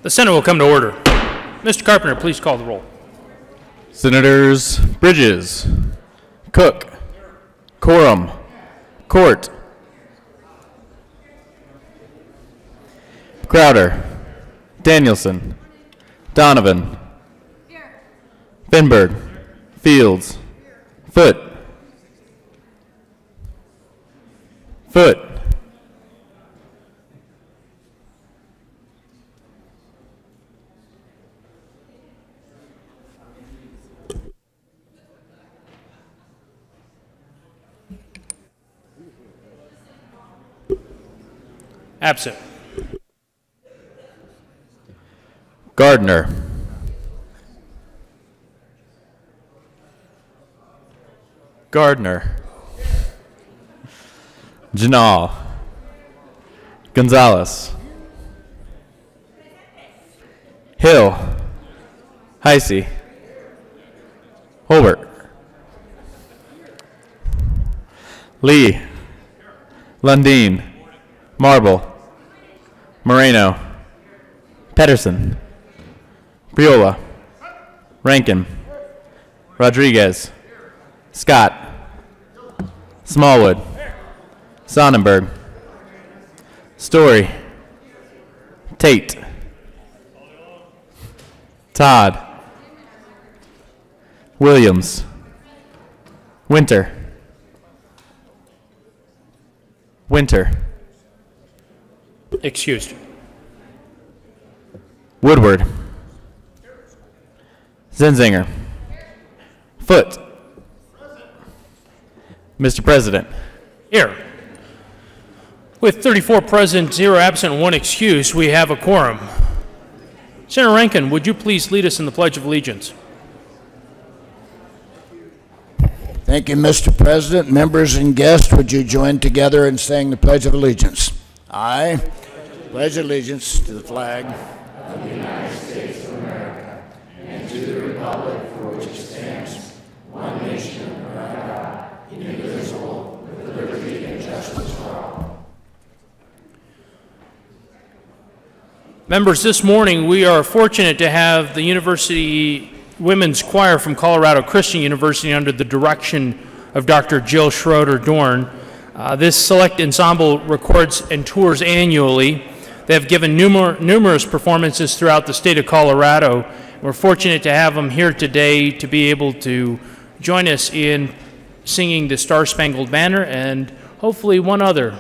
The Senate will come to order. Mr. Carpenter, please call the roll. Senators Bridges, Cook, Coram, Court, Crowder, Danielson, Donovan, Finberg, Fields, Foote, Absent. Gardner, Janal, Gonzalez, Hill, Heisey, Holbert, Lee, Lundeen, Marble, Moreno, Pedersen, Briola, Rankin, Rodriguez, Scott, Smallwood, Sonnenberg, Story, Tate, Todd, Williams, Winter, Excused. Woodward, Zenzinger, Foote. Mr. President. Here. With 34 present, 0 absent, and 1 excuse, we have a quorum. Senator Rankin, would you please lead us in the Pledge of Allegiance? Thank you, Mr. President. Members and guests, would you join together in saying the Pledge of Allegiance? I pledge allegiance to the flag of the United States of America and to the republic for which it stands, one nation under God, indivisible, with liberty and justice for all. Members, this morning we are fortunate to have the University Women's Choir from Colorado Christian University under the direction of Dr. Jill Schroeder-Dorn. This select ensemble records and tours annually. They have given numerous performances throughout the state of Colorado. We're fortunate to have them here today to be able to join us in singing the Star-Spangled Banner and hopefully one other.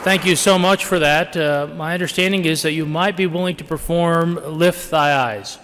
Thank you so much for that. My understanding is that you might be willing to perform Lift Thy Eyes.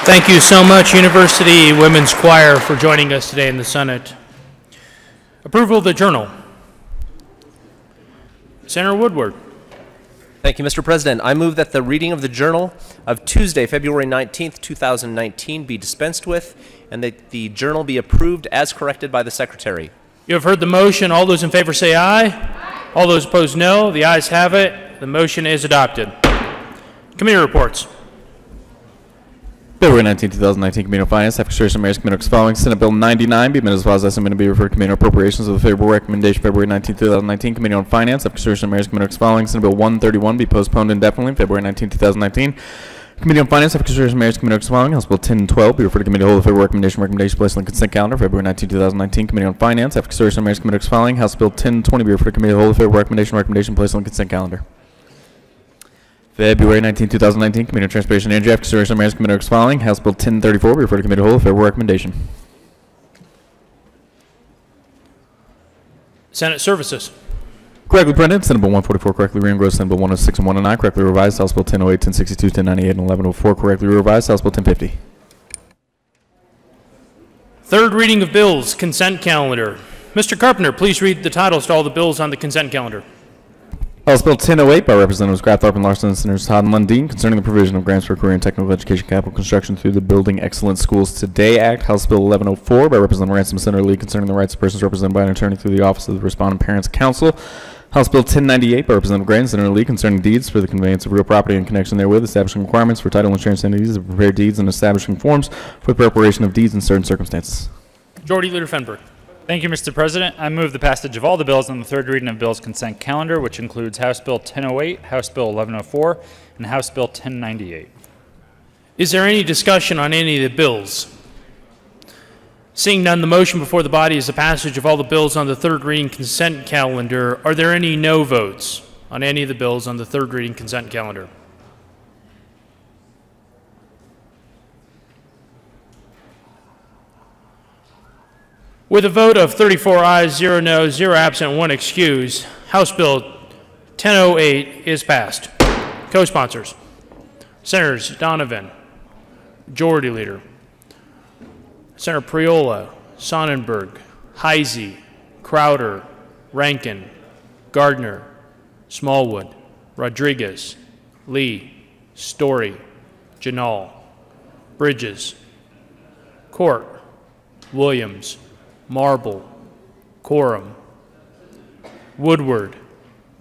Thank you so much, University Women's Choir, for joining us today in the Senate. Approval of the Journal. Senator Woodward. Thank you, Mr. President. I move that the reading of the Journal of Tuesday, February 19th, 2019 be dispensed with and that the Journal be approved as corrected by the Secretary. You have heard the motion. All those in favor say aye. Aye. All those opposed, no. The ayes have it. The motion is adopted. Committee reports. February 19, 2019, Committee on Finance, Consideration of Mayor's Committee as following. Senate Bill 99, be amended as follows. That's amended to be referred to Committee on Appropriations with a favorable recommendation. February 19, 2019, Committee on Finance, Consideration of Mayor's Committee as following. Senate Bill 131 be postponed indefinitely. February 19, 2019. Committee on Finance, Consideration of Mayor's Committee as following. House Bill 1012 be referred to Committee to hold a favorable recommendation. Recommendation placed on the consent calendar. February 19, 2019, Committee on Finance, Consideration of Mayor's Committee as following. House Bill 1020 be referred to Committee to hold a favorable recommendation. Recommendation placed on the consent calendar. February 19, 2019, Committee on Transportation and Energy, Consideration of Mayor's Committee as following. House Bill 1034 be referred to Committee to hold a favorable recommendation. Senate Services. Correctly printed, Senate Bill 144 correctly re-engrossed, Senate Bill 106 and 109 correctly revised, House Bill 1008, 1062, 1098, and 1104 correctly revised, House Bill 1050. Third reading of bills, consent calendar. Mr. Carpenter, please read the titles to all the bills on the consent calendar. House Bill 1008 by Representatives Grafthorpe and Larson and Senators Todd and Lundeen concerning the provision of grants for career and technical education capital construction through the Building Excellent Schools Today Act. House Bill 1104 by Representative Ransom and Senator Lee concerning the rights of persons represented by an attorney through the Office of the Respondent Parents Council. House Bill 1098 by Representative Gray and Senator Lee concerning deeds for the conveyance of real property in connection therewith, establishing requirements for title insurance entities to prepare deeds and establishing forms for the preparation of deeds in certain circumstances. Majority Leader Fenberg. Thank you, Mr. President. I move the passage of all the bills on the third reading of bills consent calendar, which includes House Bill 1008, House Bill 1104, and House Bill 1098. Is there any discussion on any of the bills? Seeing none, the motion before the body is the passage of all the bills on the third reading consent calendar. Are there any no votes on any of the bills on the third reading consent calendar? With a vote of 34 ayes, 0 noes, 0 absent, 1 excused, House Bill 1008 is passed. Co-sponsors: Senators Donovan, Majority Leader, Senator Priola, Sonnenberg, Heisey, Crowder, Rankin, Gardner, Smallwood, Rodriguez, Lee, Story, Janal, Bridges, Court, Williams, Marble, Coram, Woodward,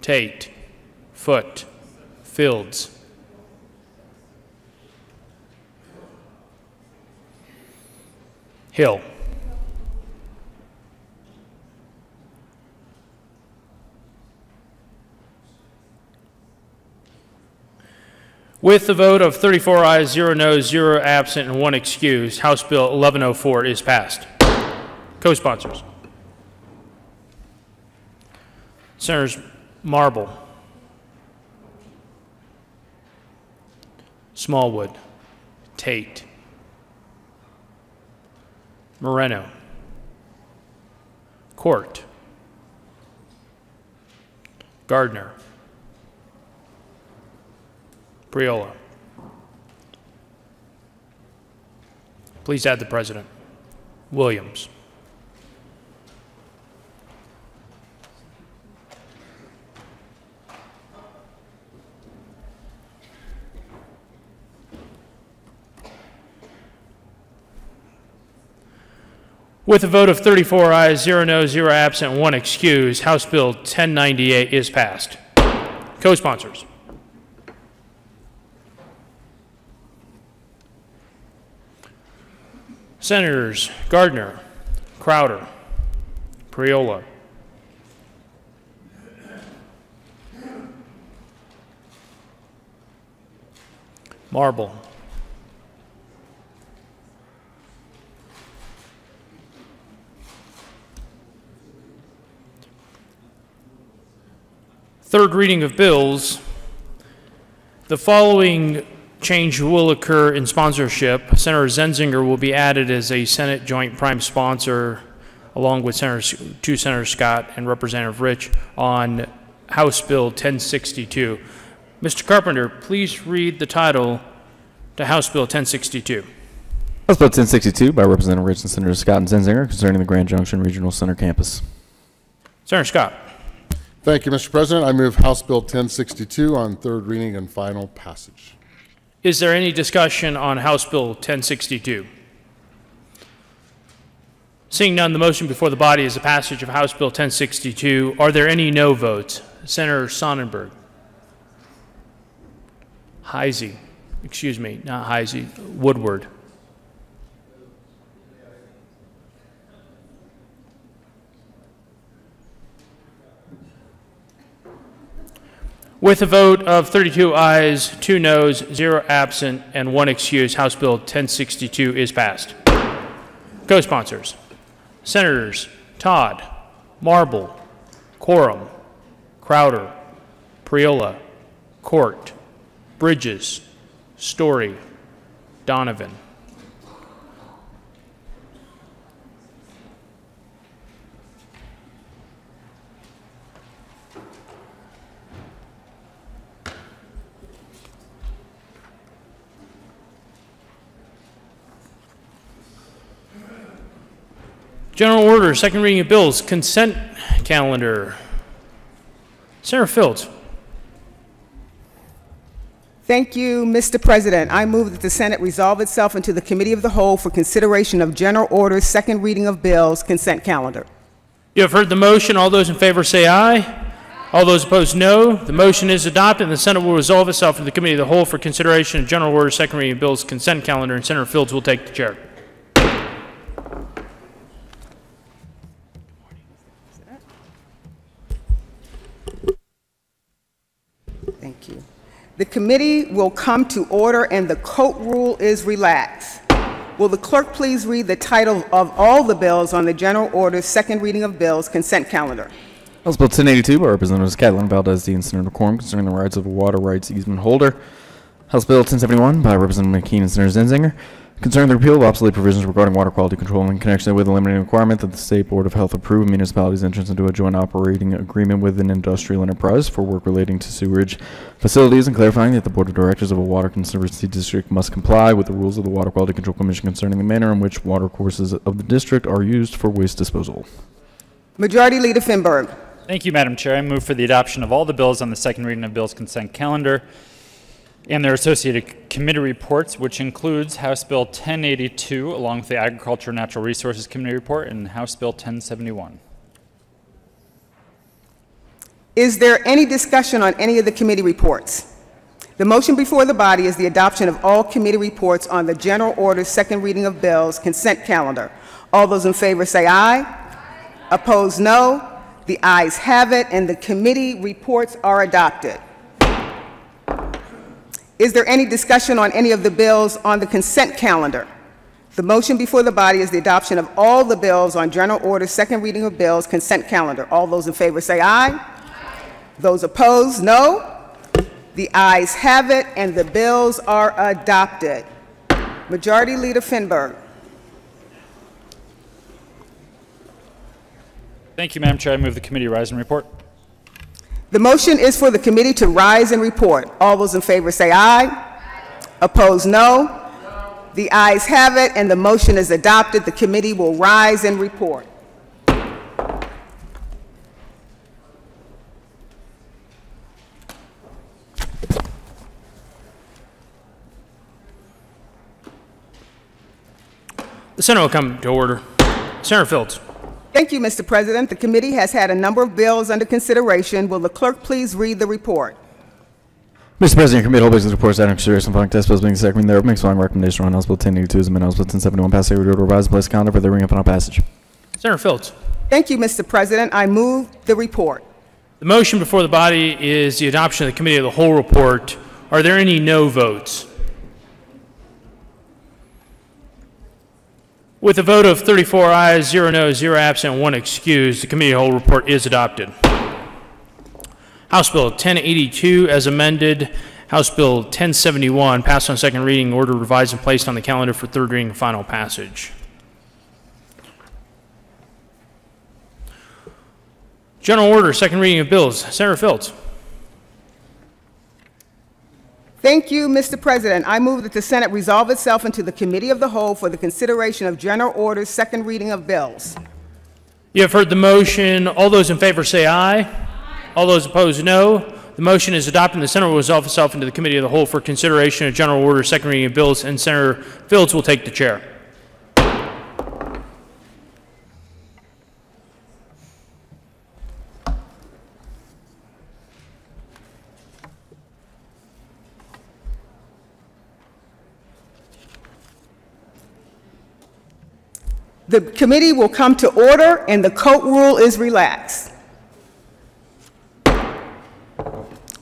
Tate, Foote, Fields. Hill. With the vote of 34 ayes, 0 noes, 0 absent, and 1 excused, House Bill 1104 is passed. Co-sponsors: Senators Marble, Smallwood, Tate, Moreno, Court, Gardner, Priola. Please add the President. Williams. With a vote of 34 ayes, 0 noes, 0 absent, 1 excused, House Bill 1098 is passed. Co-sponsors: Senators Gardner, Crowder, Priola, Marble, third reading of bills. The following change will occur in sponsorship. Senator Zenzinger will be added as a Senate Joint Prime Sponsor along with Senator Scott and Representative Rich on House Bill 1062. Mr. Carpenter, please read the title to House Bill 1062. House Bill 1062 by Representative Rich and Senator Scott and Zenzinger concerning the Grand Junction Regional Center campus. Senator Scott. Thank you, Mr. President. I move House Bill 1062 on third reading and final passage. Is there any discussion on House Bill 1062? Seeing none, the motion before the body is the passage of House Bill 1062. Are there any no votes? Senator Sonnenberg. Heisey. Excuse me, not Heisey. Woodward. With a vote of 32 ayes, 2 noes, 0 absent, and 1 excuse, House Bill 1062 is passed. Co-sponsors. Senators Todd, Marble, Quorum, Crowder, Priola, Court, Bridges, Story, Donovan. General order, second reading of bills, consent calendar. Senator Fields. Thank you, Mr. President. I move that the Senate resolve itself into the Committee of the Whole for consideration of general orders, second reading of bills, consent calendar. You have heard the motion. All those in favor say aye. All those opposed, no. The motion is adopted, and the Senate will resolve itself into the Committee of the Whole for consideration of general orders, second reading of bills, consent calendar, and Senator Fields will take the chair. Thank you. The committee will come to order and the court rule is relaxed. Will the clerk please read the title of all the bills on the general orders, second reading of bills, consent calendar? House Bill 1082 by Representatives Catlin, Valdez, D, and Senator Quorum concerning the rights of a water rights easement holder. House Bill 1071 by Representative McKean and Senator Zenzinger concerning the repeal of obsolete provisions regarding water quality control in connection with eliminating the requirement that the State Board of Health approve a municipality's entrance into a joint operating agreement with an industrial enterprise for work relating to sewerage facilities, and clarifying that the Board of Directors of a water conservancy district must comply with the rules of the Water Quality Control Commission concerning the manner in which water courses of the district are used for waste disposal. Majority Leader Finberg. Thank you, Madam Chair. I move for the adoption of all the bills on the second reading of bills consent calendar and their associated committee reports, which includes House Bill 1082, along with the Agriculture and Natural Resources Committee report, and House Bill 1071. Is there any discussion on any of the committee reports? The motion before the body is the adoption of all committee reports on the general order, second reading of bills, consent calendar. All those in favor say aye. Opposed, no. The ayes have it, and the committee reports are adopted. Is there any discussion on any of the bills on the consent calendar? The motion before the body is the adoption of all the bills on general order, second reading of bills, consent calendar. All those in favor say aye. Those opposed, no. The ayes have it, and the bills are adopted. Majority Leader Finberg. Thank you, Madam Chair. I move the committee rise and report. The motion is for the committee to rise and report. All those in favor say aye. Opposed, no. The ayes have it, and the motion is adopted. The committee will rise and report. The Senate will come to order. Senator Fields. Thank you, Mr. President. The committee has had a number of bills under consideration. Will the clerk please read the report? Mr. President, your committee holds reports that in consideration of following test bills being second thereof makes following recommendation on House Bill 1082 as amended House Bill 1071 pass second reading revised place calendar for the reading of final passage. Senator Fields. Thank you, Mr. President. I move the report. The motion before the body is the adoption of the Committee of the Whole report. Are there any no votes? With a vote of 34 ayes, 0 noes, 0 absent, 1 excused, the Committee of the Whole report is adopted. House Bill 1082 as amended, House Bill 1071 passed on second reading, order revised and placed on the calendar for third reading and final passage. General order, second reading of bills. Senator Fields. Thank you, Mr. President. I move that the Senate resolve itself into the Committee of the Whole for the consideration of general orders, second reading of bills. You have heard the motion. All those in favor say aye. All those opposed, no. The motion is adopted, and the Senate will resolve itself into the Committee of the Whole for consideration of general orders, second reading of bills, and Senator Fields will take the chair. The committee will come to order, and the court rule is relaxed.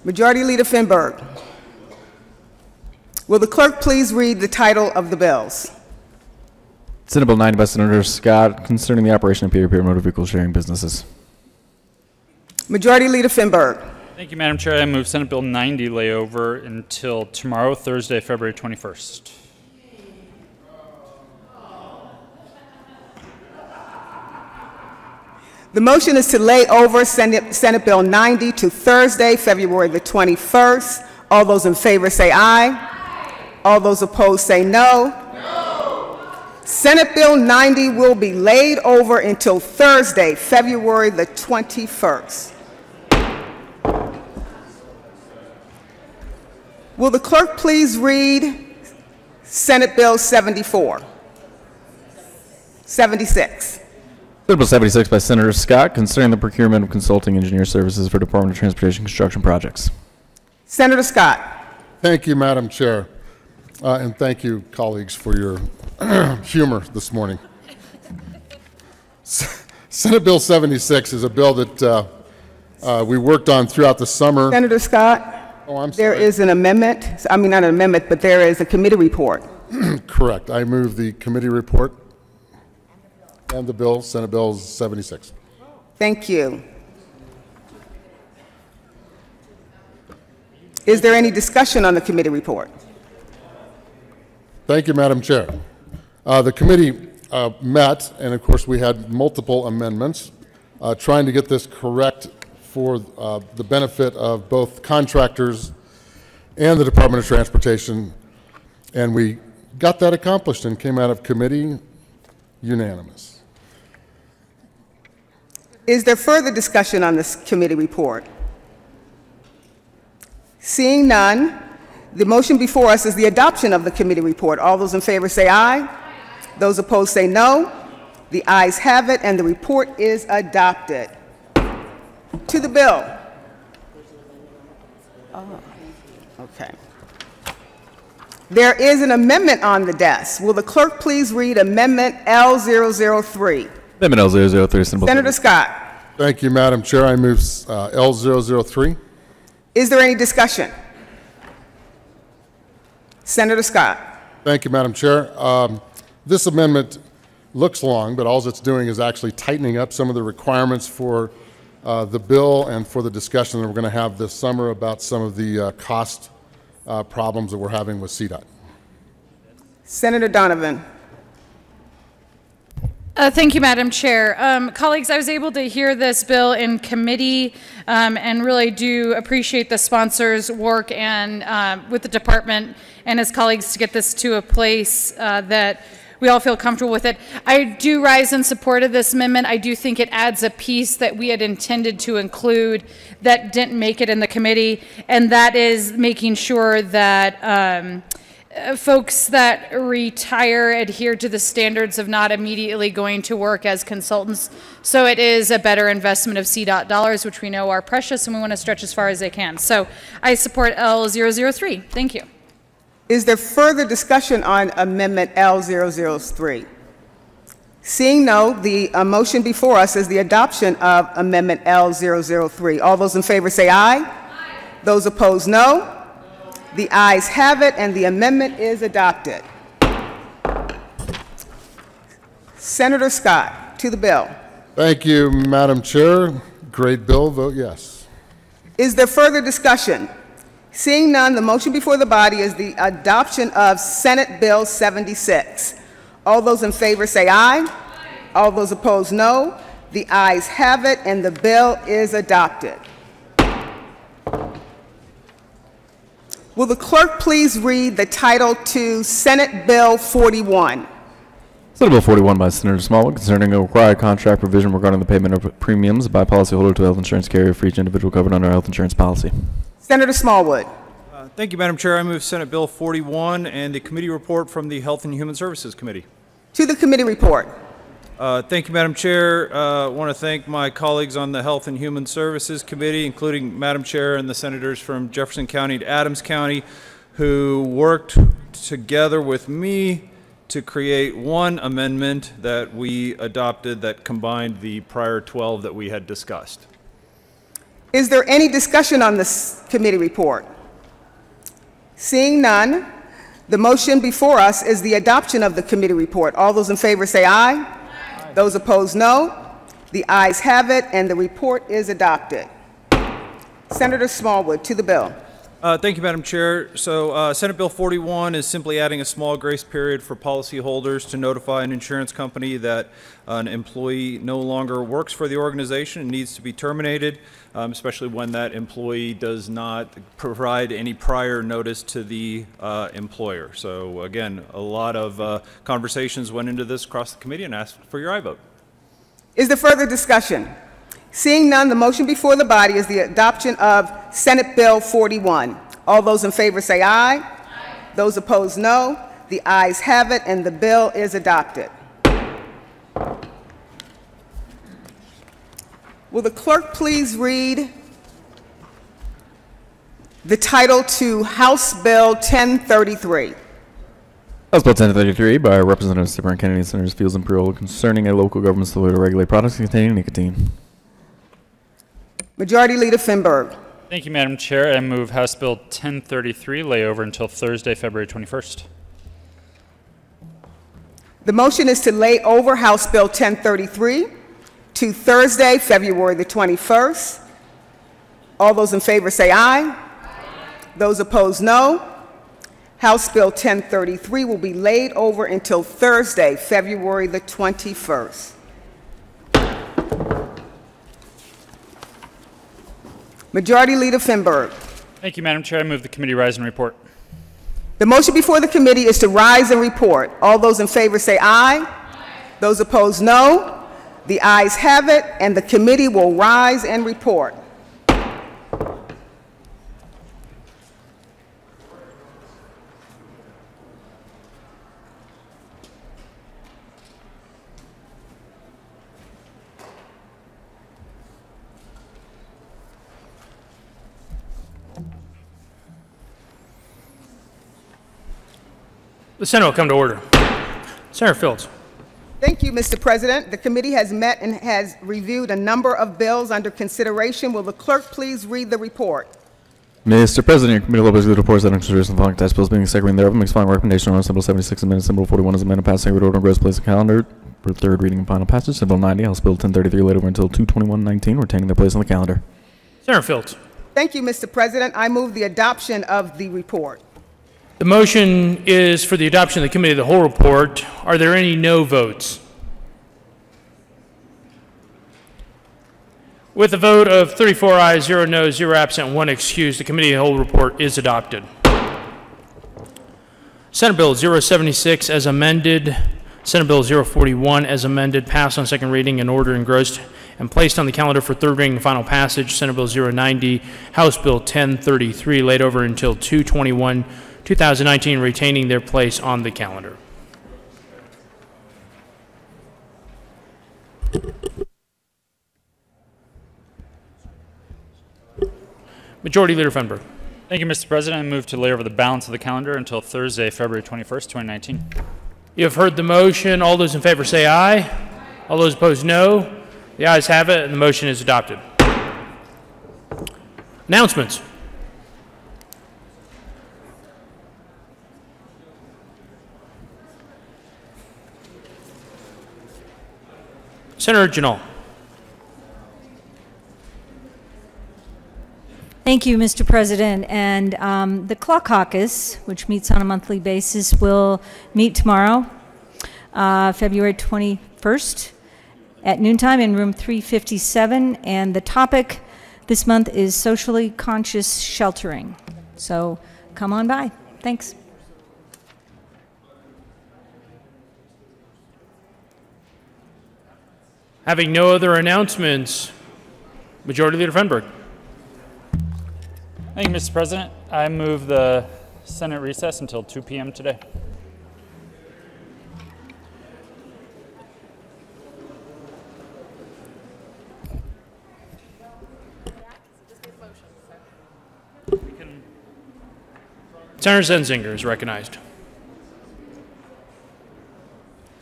Majority Leader Finberg. Will the clerk please read the title of the bills? Senate Bill 90 by Senator Scott concerning the operation of peer-to-peer motor vehicle sharing businesses. Majority Leader Finberg. Thank you, Madam Chair. I move Senate Bill 90 lay over until tomorrow, Thursday, February 21st. The motion is to lay over Senate Bill 90 to Thursday, February the 21st. All those in favor say aye. All those opposed say no. Senate Bill 90 will be laid over until Thursday, February the 21st. Will the clerk please read Senate Bill 76? Senate Bill 76 by Senator Scott concerning the procurement of consulting engineer services for Department of Transportation construction projects. Senator Scott. Thank you, Madam Chair. And thank you, colleagues, for your humor this morning. Senate Bill 76 is a bill that we worked on throughout the summer. Senator Scott, Oh, I'm sorry. there is an amendment. I mean, not an amendment, but there is a committee report. Correct. I move the committee report and the bill, Senate Bill 76. Thank you. Is there any discussion on the committee report? Thank you, Madam Chair. The committee met, and of course we had multiple amendments trying to get this correct for the benefit of both contractors and the Department of Transportation, and we got that accomplished and came out of committee unanimous. Is there further discussion on this committee report? Seeing none, the motion before us is the adoption of the committee report. All those in favor say aye. Those opposed say no. The ayes have it, and the report is adopted. To the bill. Oh, okay. There is an amendment on the desk. Will the clerk please read Amendment L003? Amendment L003, Senate Bill. Senator Scott. Thank you, Madam Chair. I move L003. Is there any discussion? Senator Scott. Thank you, Madam Chair. This amendment looks long, but all it's doing is actually tightening up some of the requirements for the bill and for the discussion that we're going to have this summer about some of the cost problems that we're having with CDOT. Senator Donovan. Thank you, Madam Chair. Colleagues, I was able to hear this bill in committee and really do appreciate the sponsor's work and with the department and his colleagues to get this to a place that we all feel comfortable with it. I do rise in support of this amendment. I do think it adds a piece that we had intended to include that didn't make it in the committee, and that is making sure that folks that retire adhere to the standards of not immediately going to work as consultants. So it is a better investment of CDOT dollars, which we know are precious, and we want to stretch as far as they can. So I support L003. Thank you. Is there further discussion on Amendment L003? Seeing no, the motion before us is the adoption of Amendment L003. All those in favor say aye. Aye. Those opposed, no. The ayes have it, and the amendment is adopted. Senator Scott, to the bill. Thank you, Madam Chair. Great bill. Vote yes. Is there further discussion? Seeing none, the motion before the body is the adoption of Senate Bill 76. All those in favor say aye. Aye. All those opposed, no. The ayes have it, and the bill is adopted. Will the clerk please read the title to Senate Bill 41? Senate Bill 41 by Senator Smallwood concerning a required contract provision regarding the payment of premiums by policyholder to a health insurance carrier for each individual covered under a health insurance policy. Senator Smallwood. Thank you, Madam Chair. I move Senate Bill 41 and the committee report from the Health and Human Services Committee. To the committee report. Thank you, Madam Chair. I want to thank my colleagues on the Health and Human Services Committee, including Madam Chair and the senators from Jefferson County and Adams County, who worked together with me to create one amendment that we adopted that combined the prior 12 that we had discussed. Is there any discussion on this committee report? Seeing none, the motion before us is the adoption of the committee report. All those in favor say aye. Aye. Those opposed, no. The ayes have it, and the report is adopted. Senator Smallwood, to the bill. Thank you, Madam Chair. So Senate Bill 41 is simply adding a small grace period for policyholders to notify an insurance company that an employee no longer works for the organization and needs to be terminated, especially when that employee does not provide any prior notice to the employer. So again, a lot of conversations went into this across the committee, and asked for your aye vote. Is there further discussion? Seeing none, the motion before the body is the adoption of Senate Bill 41. All those in favor say aye. Aye. Those opposed, no. The ayes have it, and the bill is adopted. Will the clerk please read the title to House Bill 1033? House Bill 1033 by Representative Cyprian Kennedy and Senators Fields and Priolo concerning a local government's authority to regulate products containing nicotine. Majority Leader Finberg. Thank you, Madam Chair. I move House Bill 1033 lay over until Thursday, February 21st. The motion is to lay over House Bill 1033 to Thursday, February the 21st. All those in favor say aye. Aye. Those opposed, no. House Bill 1033 will be laid over until Thursday, February the 21st. Majority Leader Finberg. Thank you, Madam Chair. I move the committee rise and report. The motion before the committee is to rise and report. All those in favor say aye. Aye. Those opposed, no. The ayes have it, and the committee will rise and report. The Senate will come to order. Senator Fields. Thank you, Mr. President. The committee has met and has reviewed a number of bills under consideration. Will the clerk please read the report? Mr. President, your committee will reports that in consideration of the following tax bills being second reading thereof makes the following recommendation on Senate Bill 76 amended Senate Bill 41 as amended passed second reading order and gross place of calendar for third reading and final passage. Senate Bill 90, House Bill 1033 laid over until 2/21/19, retaining their place on the calendar. Senator Fields. Thank you, Mr. President. I move the adoption of the report. The motion is for the adoption of the committee of the whole report. Are there any no votes? With a vote of 34 ayes, 0 noes, 0 absent, 1 excused, the committee of the whole report is adopted. Senate Bill 076 as amended, Senate Bill 041 as amended, passed on second reading and ordered engrossed and placed on the calendar for third reading and final passage. Senate Bill 090, House Bill 1033 laid over until 2/21/2019, retaining their place on the calendar. Majority Leader Fenberg. Thank you, Mr. President. I move to lay over the balance of the calendar until Thursday, February 21st, 2019. You have heard the motion. All those in favor say aye. All those opposed, no. The ayes have it, and the motion is adopted. Announcements. Senator Janal. Thank you, Mr. President. And the Clock Caucus, which meets on a monthly basis, will meet tomorrow, February 21st at noontime in room 357. And the topic this month is socially conscious sheltering. So come on by. Thanks. Having no other announcements, Majority Leader Fenberg. Thank you, Mr. President. I move the Senate recess until 2 p.m. today. Senator Zenzinger is recognized.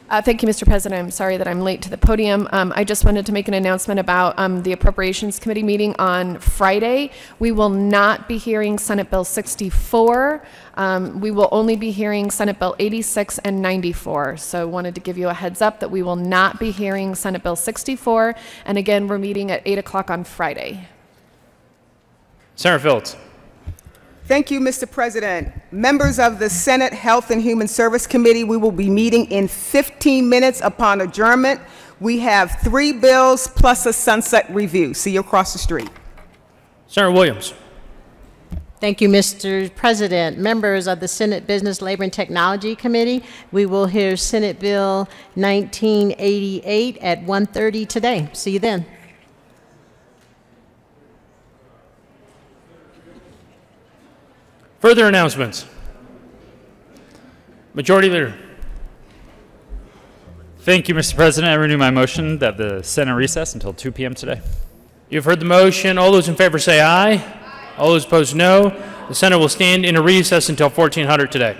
Thank you, Mr. President. I'm sorry that I'm late to the podium. I just wanted to make an announcement about the Appropriations Committee meeting on Friday. We will not be hearing Senate Bill 64. We will only be hearing Senate Bill 86 and 94. So I wanted to give you a heads up that we will not be hearing Senate Bill 64. And again, we're meeting at 8 o'clock on Friday. Senator Phillips. Thank you, Mr. President. Members of the Senate Health and Human Service Committee, we will be meeting in 15 minutes upon adjournment. We have 3 bills plus a sunset review. See you across the street. Senator Williams. Thank you, Mr. President. Members of the Senate Business, Labor, and Technology Committee, we will hear Senate Bill 1988 at 1:30 today. See you then. Further announcements. Majority Leader. Thank you, Mr. President. I renew my motion that the Senate recess until 2 p.m. today. You've heard the motion. All those in favor say aye. All those opposed, no. The Senate will stand in a recess until 1400 today.